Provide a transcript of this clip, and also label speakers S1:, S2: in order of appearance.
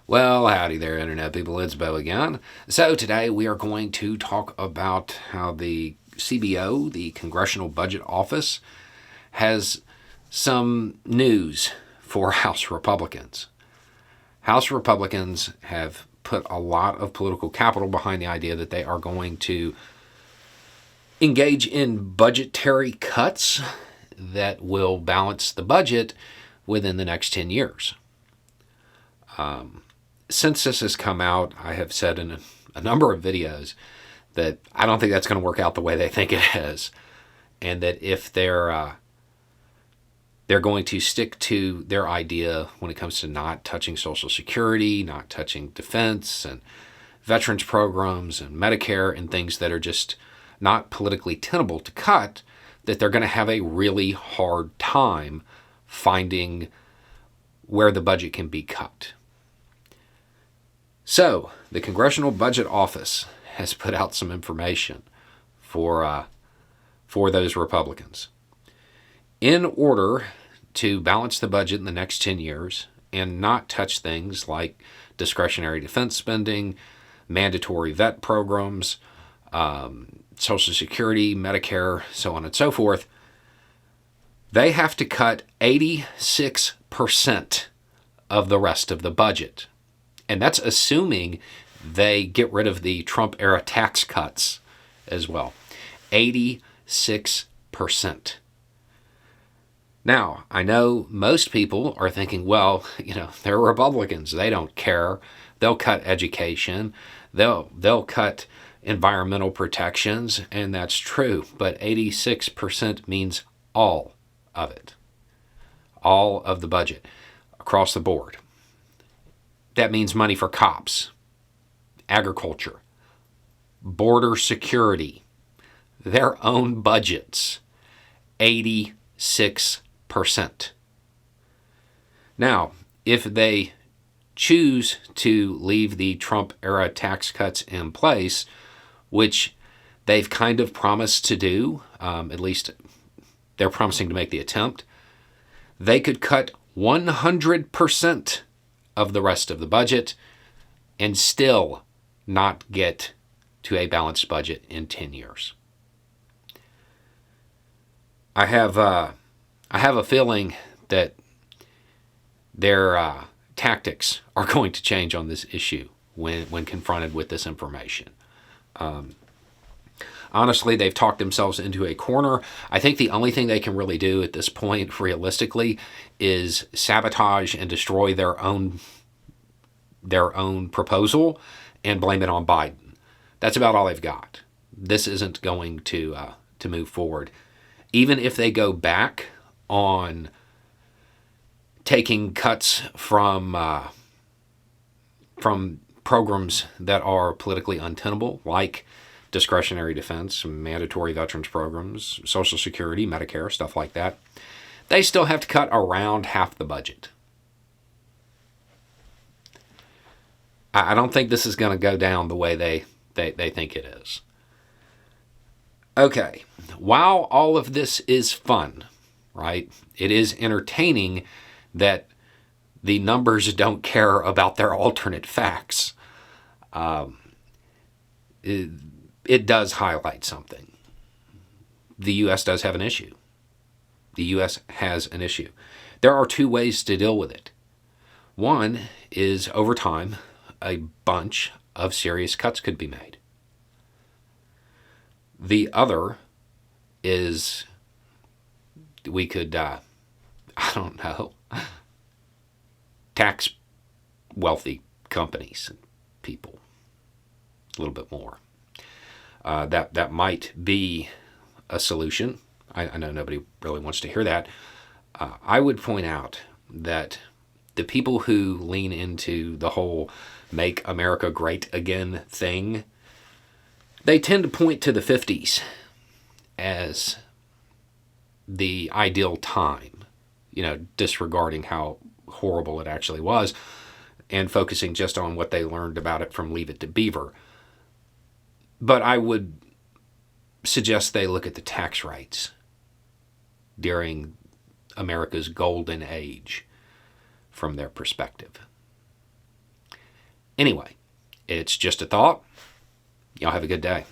S1: Well, howdy there, Internet people. It's Bo again. So, today we are going to talk about how the CBO, the Congressional Budget Office, has some news for House Republicans. House Republicans have put a lot of political capital behind the idea that they are going to engage in budgetary cuts that will balance the budget within the next 10 years. Since this has come out, I have said in a number of videos that I don't think that's going to work out the way they think it is, and that if they're going to stick to their idea when it comes to not touching Social Security, not touching defense and veterans programs and Medicare and things that are just not politically tenable to cut, that they're going to have a really hard time finding where the budget can be cut. So, the Congressional Budget Office has put out some information for those Republicans. In order to balance the budget in the next 10 years and not touch things like discretionary defense spending, mandatory vet programs, Social Security, Medicare, so on and so forth, they have to cut 86% of the rest of the budget. And that's assuming they get rid of the Trump-era tax cuts as well. 86%. Now, I know most people are thinking, well, they're Republicans. They don't care. They'll cut education. They'll cut environmental protections, and that's true. But 86% means all of it. All of the budget across the board. That means money for cops, agriculture, border security, their own budgets, 86%. Now, if they choose to leave the Trump-era tax cuts in place, which they've kind of promised to do, at least they're promising to make the attempt, they could cut 100% of the rest of the budget and still not get to a balanced budget in 10 years. I have a feeling that their tactics are going to change on this issue when confronted with this information. Honestly, they've talked themselves into a corner. I think the only thing they can really do at this point, realistically, is sabotage and destroy their own proposal and blame it on Biden. That's about all they've got. This isn't going to move forward. Even if they go back on taking cuts from programs that are politically untenable, like discretionary defense, mandatory veterans programs, Social Security, Medicare, stuff like that, they still have to cut around half the budget. I don't think this is going to go down the way they think it is. Okay, while all of this is fun, right, it is entertaining that the numbers don't care about their alternate facts. It does highlight something. The U.S. does have an issue. The U.S. has an issue. There are two ways to deal with it. One is, over time, a bunch of serious cuts could be made. The other is we could, tax wealthy companies and people a little bit more. That might be a solution. I know nobody really wants to hear that. I would point out that the people who lean into the whole Make America Great Again thing, they tend to point to the 50s as the ideal time, disregarding how horrible it actually was and focusing just on what they learned about it from Leave It to Beaver. But I would suggest they look at the tax rates during America's golden age from their perspective. Anyway, it's just a thought. Y'all have a good day.